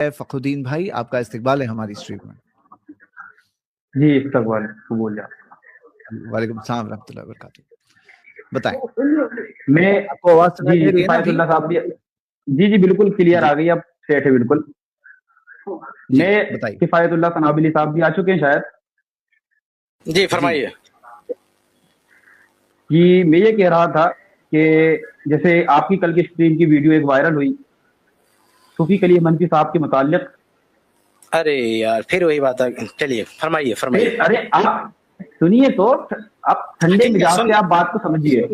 फखरुद्दीन भाई, आपका इस्तकबाल है हमारी स्ट्रीम में। जी इस्तकबाल, बोलिए। वालेकुम सलाम रहमतुल्लाहि व बरकातहू। बताएं। मैं आपको आवाज सुनाई दे रही है ना? किफायतुल्लाह साहब भी जी बिल्कुल क्लियर आ गई, अब सेट है बिल्कुल। मैं बताइए। किफायतुल्लाह सनाबिली साहब भी आ चुके हैं शायद। जी फरमाइए। कि मैं ये कह रहा था कि जैसे आपकी कल की स्ट्रीम की वीडियो एक वायरल हुई सूफी कलीम मनकी साहब के मुताल्लिक। अरे यार फिर वही बात है, चलिए फरमाइए फरमाइए। अरे आप सुनिए तो, आप ठंडे मिजाज से आप बात को समझिए।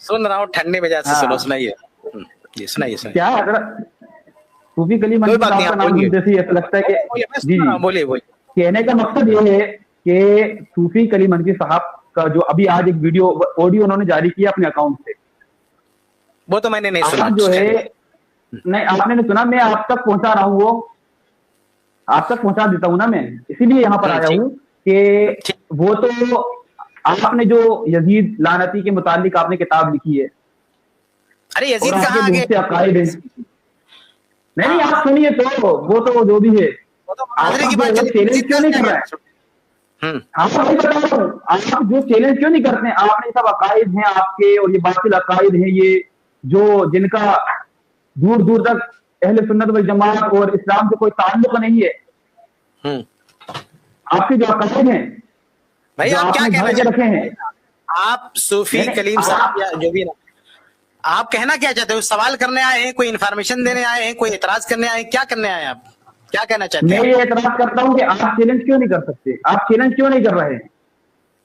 सुन रहा हूँ ठंडे मिजाज से, सुनो सुनाइए। जी सुनाइए सुनाइए। क्या अगर सूफी कलीम मनकी साहब का नाम सुनते ही ऐसा लगता है कि जी बोलिए बोलिए। कहने का मकसद ये है कि सूफी कलीम मनकी साहब का जो अभी आज एक वीडियो ऑडियो उन्होंने जारी किया अपने अकाउंट से, वो तो मैंने नहीं सुना। जो है नहीं आपने नहीं सुना, मैं आप तक पहुंचा रहा हूँ, वो आप तक पहुंचा देता हूँ ना, मैं इसीलिए यहाँ पर आया हूँ कि वो तो आपने जो यजीद लानती के मुतालिक आपने किताब लिखी है। अरे यजीद कहाँ आ गए? नहीं आप सुनिए तो, वो तो जो भी है की बात चैलेंज क्यों नहीं कर रहा है? आपको नहीं बता रहा हूँ, आप जो चैलेंज क्यों नहीं करते हैं? आपने सब अकायद हैं आपके, और ये बातिल अकायद हैं ये जो जिनका दूर दूर तक अहले सुन्नत वल जमात और इस्लाम से कोई ताल्लुक नहीं है। आपके जो अकायद हैं भाई, आप क्या कहना रखे हैं? आप सूफी कलीम साहब या जो भी ना, आप कहना क्या चाहते हो? सवाल करने आए हैं, कोई इन्फॉर्मेशन देने आए हैं, कोई एतराज करने आए हैं, क्या करने आए हैं? आप क्या कहना चाहते हैं? मैं ये एतराज करता हूँ कि आप चैलेंज क्यों नहीं कर सकते? आप चैलेंज क्यों नहीं कर रहे हैं?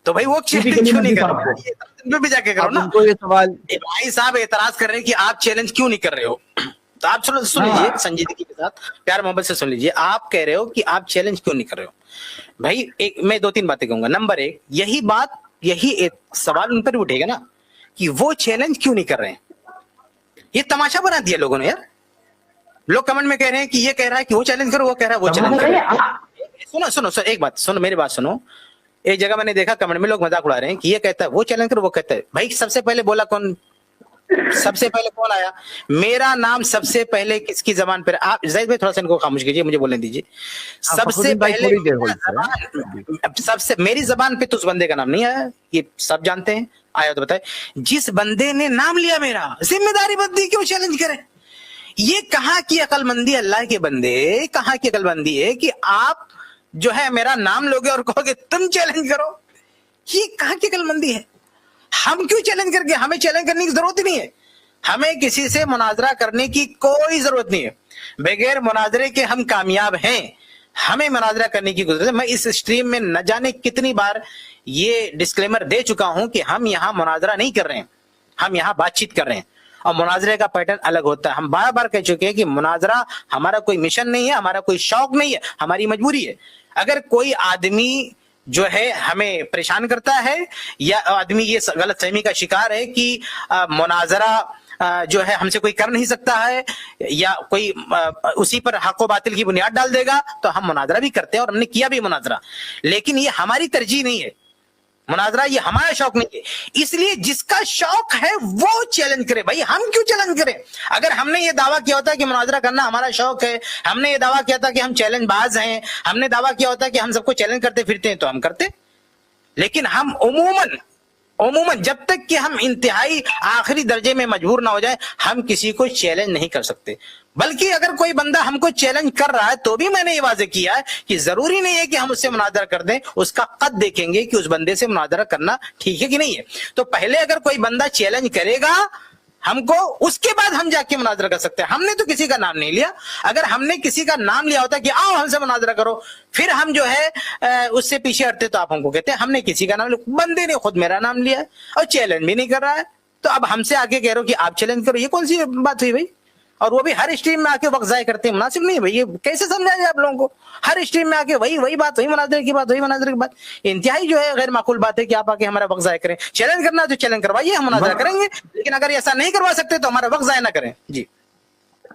तो भाई वो चैलेंज क्यों नहीं कर रहे? भी जाके करो ना। ये सवाल भाई साहब एतराज कर रहे हैं कि आप चैलेंज क्यों नहीं कर रहे हो, तो आप सुन लीजिए संजीदगी के साथ, प्यार मोहब्बत से सुन लीजिए। आप कह रहे हो कि आप चैलेंज क्यों नहीं कर रहे हो? भाई मैं 2-3 बातें कहूंगा। नंबर 1, यही एक सवाल उन पर उठेगा ना कि वो चैलेंज क्यों नहीं कर रहे हैं। ये तमाशा बना दिया लोगों ने यार। लोग कमेंट में कह रहे हैं कि ये कह रहा है कि वो चैलेंज करो, वो कह रहा है वो चैलेंज करो। सुनो एक बात सुनो, मेरी बात सुनो। एक जगह मैंने देखा कमेंट में लोग मजाक उड़ा रहे हैं कि ये कहता है वो चैलेंज करो, वो कहता है। भाई सबसे पहले बोला कौन? सबसे पहले कौन आया? मेरा नाम सबसे पहले किसकी जबान पर? आप जाहिद भाई थोड़ा सा इनको खामोश कीजिए, मुझे बोलने दीजिए। सबसे पहले मेरी जबान पे तो उस बंदे का नाम नहीं आया, ये सब जानते हैं। आया तो बताए। जिस बंदे ने नाम लिया मेरा, जिम्मेदारी बनती क्यों चैलेंज करे? ये कहाँ की अकलमंदी अल्लाह के बंदे, कहाँ की अकलमंदी है कि आप जो है मेरा नाम लोगे और कहोगे तुम चैलेंज करो? ये कहाँ की अकलमंदी है? हम क्यों चैलेंज करके? हमें चैलेंज करने की जरूरत ही नहीं है। हमें किसी से मुनाजरा करने की कोई जरूरत नहीं है। बगैर मुनाजरे के हम कामयाब हैं। हमें मुनाजरा करने की जरूरत है। मैं इस स्ट्रीम में न जाने कितनी बार ये डिस्क्लेमर दे चुका हूं कि हम यहाँ मुनाजरा नहीं कर रहे हैं, हम यहाँ बातचीत कर रहे हैं। और मुनाजरे का पैटर्न अलग होता है। हम बार बार कह चुके हैं कि मुनाजरा हमारा कोई मिशन नहीं है, हमारा कोई शौक नहीं है, हमारी मजबूरी है। अगर कोई आदमी जो है हमें परेशान करता है या आदमी ये गलत फहमी का शिकार है कि मुनाजरा जो है हमसे कोई कर नहीं सकता है या कोई उसी पर हक व बातिल की बुनियाद डाल देगा, तो हम मुनाजरा भी करते हैं और हमने किया भी मुनाजरा। लेकिन ये हमारी तरजीह नहीं है, मुनाजरा ये हमारा शौक नहीं है। इसलिए जिसका शौक है वो चैलेंज करे। भाई हम क्यों चैलेंज करें? अगर हमने ये दावा किया होता कि मुनाजरा करना हमारा शौक है, हमने ये दावा किया था कि हम चैलेंज बाज हैं, हमने दावा किया होता कि हम सबको चैलेंज करते फिरते हैं, तो हम करते। लेकिन हम उमूमन जब तक कि हम इंतहाई आखिरी दर्जे में मजबूर ना हो जाए, हम किसी को चैलेंज नहीं कर सकते। बल्कि अगर कोई बंदा हमको चैलेंज कर रहा है तो भी मैंने ये वाजे किया है कि जरूरी नहीं है कि हम उससे मुनाजरा कर दें। उसका कद देखेंगे कि उस बंदे से मुनाजरा करना ठीक है कि नहीं है। तो पहले अगर कोई बंदा चैलेंज करेगा हमको, उसके बाद हम जाके मुनाजरा कर सकते हैं। हमने तो किसी का नाम नहीं लिया। अगर हमने किसी का नाम लिया होता कि आओ हमसे मुनाजरा करो, फिर हम जो है उससे पीछे हटते, तो आप हमको कहते हैं हमने किसी का नाम लिया। बंदे ने खुद मेरा नाम लिया और चैलेंज भी नहीं कर रहा है, तो अब हमसे आगे कह रहे हो कि आप चैलेंज करो। ये कौन सी बात हुई भाई? और वो भी हर स्ट्रीम में आके वक्त जाया करते हैं, मुनासिब नहीं है भाई। ये कैसे समझा जाए आप लोगों को? हर स्ट्रीम में आके वही बात, वही मुनाजरे की बात, वही मुनाजरे की बात। इंतहाई जो है गैर माकूल बात है कि आप आके हमारा वक्त जाया करें। चैलेंज करना तो चैलेंज करवाइए, हम मुनाजरा करेंगे। लेकिन अगर ऐसा नहीं करवा सकते तो हमारा वक्त जाया ना करें। जी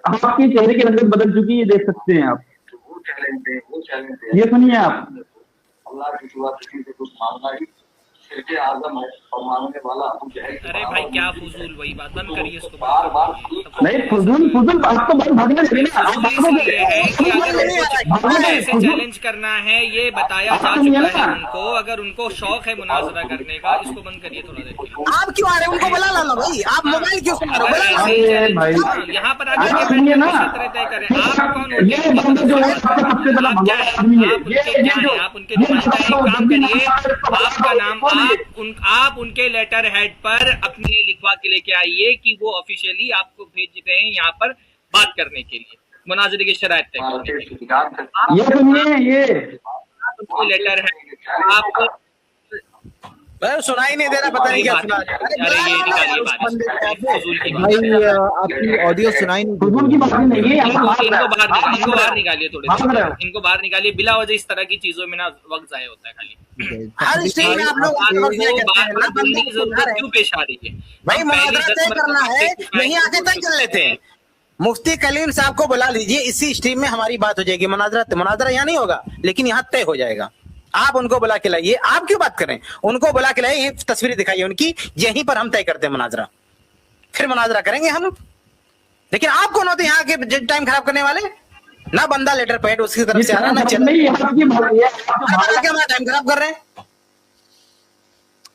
आपकी चेहरे की रंगत बदल चुकी है, देख सकते हैं आप। ये सुनिए आप, अल्लाह की दुआ किसी से कुछ मांगना ही शेर आजम है और मांगने वाला अबू जहल के अरे भाई क्या फजूल, वही बात बंद करिए इसको। बार बार नहीं फजूल आप तो भागने लगे ना, आप भागोगे। ये है कि अगर उनको कैसे चैलेंज करना है ये बताया जा चुका है उनको। अगर उनको शौक है मुनाजरा करने का, इसको बंद करिए थोड़ा देर के लिए। आप क्यों आ रहे हैं? उनको बुला ला भाई, आप मोबाइल क्यों सुना रहे हो? बुला ला। अरे भाई यहाँ पर आगे आप के सुनिए ना, क्षेत्र तय करें। आप कौन होते ये हैं? बंदा जो है सबसे बड़ा आप क्या भगवान है? आदमी है। आप उनके क्या है? आप उनके नुमाइंदा हैं। एक काम करिए, आपका नाम आप उनके लेटर हेड पर अपने लिए लिखवा के लेके आइए कि वो ऑफिशियली आपको भेज रहे हैं यहाँ पर बात करने के लिए, मुनाजरे की शराइत तय करने के लिए। ये सुनिए, ये उनकी लेटर है आपको सुनाई नहीं दे रहा, पता नहीं क्या सुना। अरे ये निकालिए बात, फजूल की बात। भाई आपकी ऑडियो सुनाई नहीं दे फजूल की बात नहीं है। इनको बाहर निकालिए थोड़े से, इनको बाहर निकालिए। बिला वजह इस तरह की चीजों में ना वक्त जाया होता है खाली। हर स्टेज में आप लोग बात बोलने की जरूरत क्यों पेश आ रही है? भाई मुनाजरा तय करना है, यहीं आके तय कर लेते हैं। मुफ्ती कलीम साहब को बुला लीजिए, इसी स्ट्रीम में हमारी बात हो जाएगी। मुनाजरा यहाँ नहीं होगा, लेकिन यहाँ तय हो जाएगा। आप उनको बुला के लाइए, आप क्यों बात करें? उनको बुला के लाइए, तस्वीरें दिखाइए उनकी, यहीं पर हम तय करते हैं मुनाजरा, फिर मुनाजरा करेंगे हम। लेकिन आप कौन होते यहाँ के टाइम खराब करने वाले? ना बंदा लेटर पैड उसकी तरफ से आ रहा, ना चल टाइम खराब कर रहे हैं।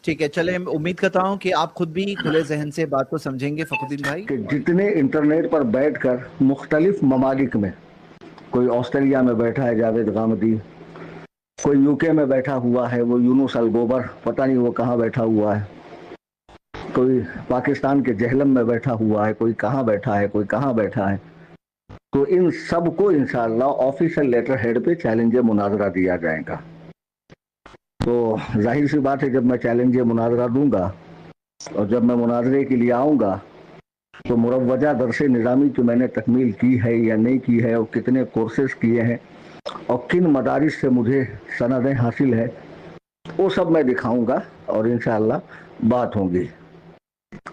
ठीक है, चले, उम्मीद करता हूँ कि आप खुद भी खुले जहन से बात को समझेंगे फखरुद्दीन भाई। कि जितने इंटरनेट पर बैठकर मुख्तलिफ ममालिक में, कोई ऑस्ट्रेलिया में बैठा है जावेद गामदी, कोई यूके में बैठा हुआ है वो यूनुस अल गोबर, पता नहीं वो कहाँ बैठा हुआ है, कोई पाकिस्तान के जहलम में बैठा हुआ है, कोई कहाँ बैठा है, कोई कहाँ बैठा है, तो इन सब को इंशाअल्लाह ऑफिशियल लेटर हेड पे चैलेंज मुनाजरा दिया जाएगा। तो जाहिर सी बात है, जब मैं चैलेंज मुनाजरा दूंगा और जब मैं मुनाजरे के लिए आऊँगा तो मुरवजा दरसे निज़ामी जो मैंने तकमील की है या नहीं की है, और कितने कोर्सेज किए हैं और किन मदारिस से मुझे सनदें हासिल है, वो सब मैं दिखाऊंगा और इंशाअल्लाह बात होगी।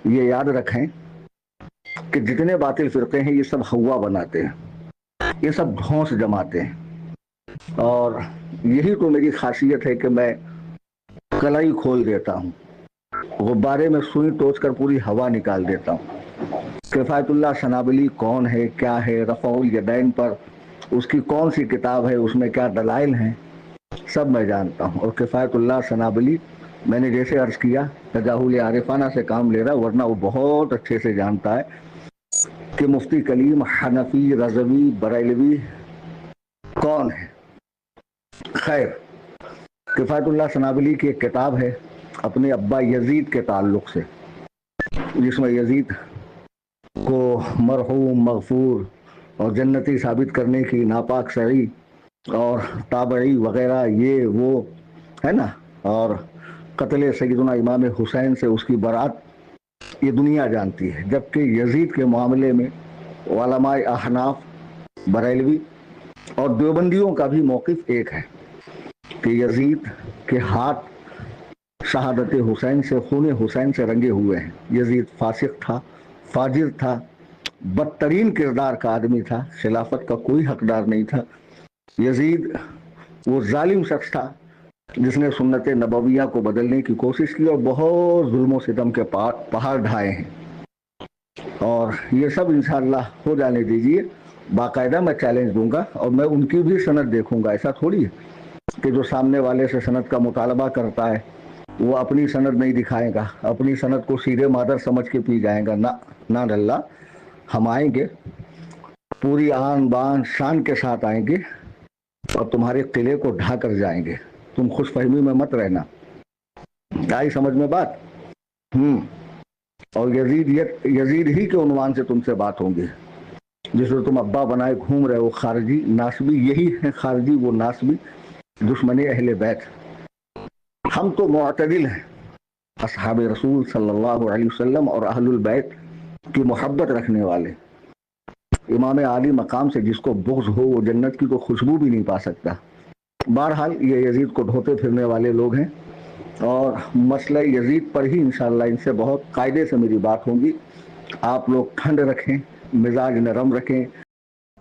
ये याद रखें कि जितने बातिल फिरके हैं ये सब हवा बनाते हैं, ये सब धौंस जमाते हैं, और यही तो मेरी खासियत है कि मैं कलाई खोल देता हूँ, गुब्बारे में सुई टोच कर पूरी हवा निकाल देता हूँ। किफ़ायतुल्लाह सनाबली कौन है, क्या है, रफ़ाउल यदैन पर उसकी कौन सी किताब है, उसमें क्या दलाइल हैं, सब मैं जानता हूँ। और किफ़ायतुल्लाह सनाबली मैंने जैसे अर्ज किया तजाहुल आरिफाना से काम ले रहा, वरना वो बहुत अच्छे से जानता है कि मुफ्ती कलीम हनफी, रज़वी, बरेलवी कौन है। खैर, किफ़ायतुल्लाह सनाबली की एक किताब है अपने अब्बा यजीद के ताल्लुक से, जिसमें यजीद को मरहूम, मगफूर और जन्नती साबित करने की नापाक सही और ताबई वगैरह ये वो है ना, और कत्ल सैयदना इमाम हुसैन से उसकी बरात ये दुनिया जानती है। जबकि यजीद के मामले में उलमाए अहनाफ, बरेलवी और देवबंदियों का भी मौक़िफ़ एक है कि यजीद के हाथ शहादत हुसैन से, खून हुसैन से रंगे हुए हैं। यजीद फासिक था, फाजिर था, बदतरीन किरदार का आदमी था, खिलाफत का कोई हकदार नहीं था। यजीद वो जालिम शख्स था जिसने सुन्नत नबविया को बदलने की कोशिश की और बहुत जुल्म सितम के पहाड़ ढाए हैं। और ये सब इंशाअल्लाह हो जाने दीजिए, बाकायदा मैं चैलेंज दूंगा और मैं उनकी भी सनद देखूंगा। ऐसा थोड़ी है कि जो सामने वाले से सनद का मुतालबा करता है वो अपनी सनद नहीं दिखाएगा, अपनी सनद को सीधे मादर समझ के पी जाएगा। ना अल्लाह, हम आएंगे पूरी आन बान शान के साथ आएंगे और तुम्हारे किले को ढा कर जाएंगे। तुम खुश फहमी में मत रहना। आई समझ में बात? और यजीद ही के उन्वान से तुमसे बात होंगी, जिसको तुम अब्बा बनाए घूम रहे हो, खारजी नासबी। यही है खारजी, वो नासबी दुश्मन अहले बैत। हम तो मुअतदिल हैं, असहाब रसूल सल्लल्लाहु अलैहि वसल्लम और अहलुल बैत की मोहब्बत रखने वाले। इमाम आली मकाम से जिसको बुग़्ज़ हो वो जन्नत की तो खुशबू भी नहीं पा सकता। बहरहाल ये यजीद को ढोते फिरने वाले लोग हैं और मसला यजीद पर ही इंशाअल्लाह इनसे बहुत कायदे से मेरी बात होगी। आप लोग ठंड रखें, मिजाज नरम रखें।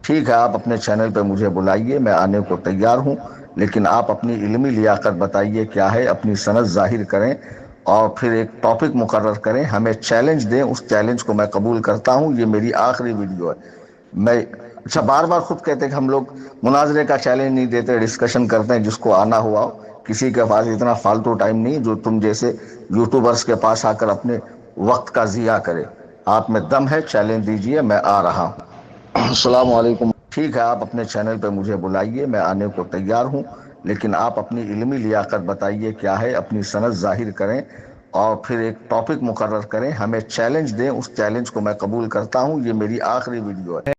ٹھیک ہے آپ اپنے چینل پہ مجھے بلائیے، میں آنے کو تیار ہوں، لیکن آپ اپنی علمی لیاقت بتائیے کیا ہے، اپنی سند ظاہر کریں اور پھر ایک ٹاپک مقرر کریں، ہمیں چیلنج دیں، اس چیلنج کو میں قبول کرتا ہوں۔ یہ میری آخری ویڈیو ہے۔ میں اچھا بار بار خود کہتے ہیں کہ ہم لوگ مناظرے کا چیلنج نہیں دیتے، ڈسکشن کرتے ہیں، جس کو آنا ہوا ہو۔ کسی کے پاس اتنا فالتو ٹائم نہیں جو تم جیسے یوٹیوبرز کے پاس آ کر اپنے وقت کا ضیاع کرے۔ آپ میں دم ہے، چیلنج دیجئے، میں آ رہا ہوں۔ السلام علیکم۔ ٹھیک ہے آپ اپنے چینل پہ مجھے بلائیے، میں آنے کو تیار ہوں، لیکن آپ اپنی علمی لیاقت بتائیے کیا ہے، اپنی سند ظاہر کریں اور پھر ایک ٹاپک مقرر کریں، ہمیں چیلنج دیں، اس چیلنج کو میں قبول کرتا ہوں۔ یہ میری آخری ویڈیو ہے۔